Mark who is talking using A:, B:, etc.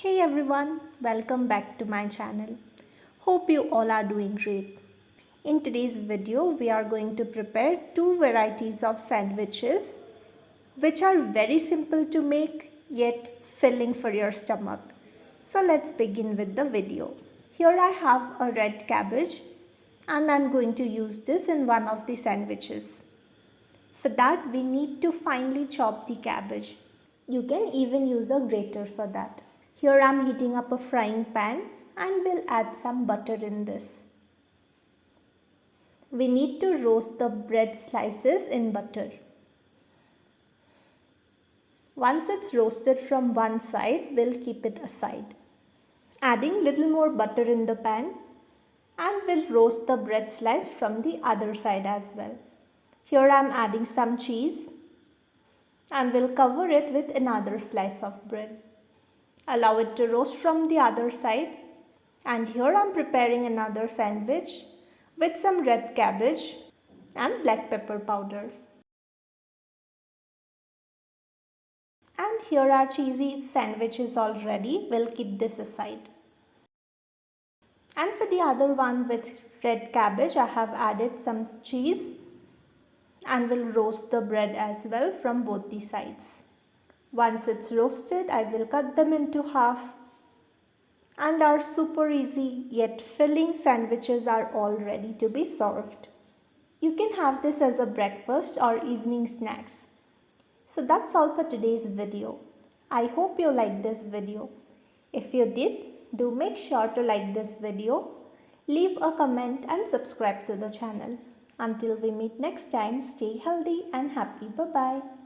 A: Hey everyone, welcome back to my channel. Hope you all are doing great. In today's video, we are going to prepare two varieties of sandwiches which are very simple to make yet filling for your stomach. So let's begin with the video. Here I have a red cabbage and I'm going to use this in one of the sandwiches. For that we need to finely chop the cabbage. You can even use a grater for that. Here I am heating up a frying pan and will add some butter in this. We need to roast the bread slices in butter. Once it's roasted from one side, we'll keep it aside. Adding little more butter in the pan and we'll roast the bread slice from the other side as well. Here I am adding some cheese and we'll cover it with another slice of bread. Allow it to roast from the other side. And here I am preparing another sandwich with some red cabbage and black pepper powder. And here our cheesy sandwich is all ready. We'll keep this aside. And for the other one with red cabbage, I have added some cheese and will roast the bread as well from both the sides. Once it's roasted, I will cut them into half. And our super easy yet filling sandwiches are all ready to be served. You can have this as a breakfast or evening snacks. So that's all for today's video. I hope you liked this video. If you did, do make sure to like this video, leave a comment and subscribe to the channel. Until we meet next time, stay healthy and happy. Bye-bye.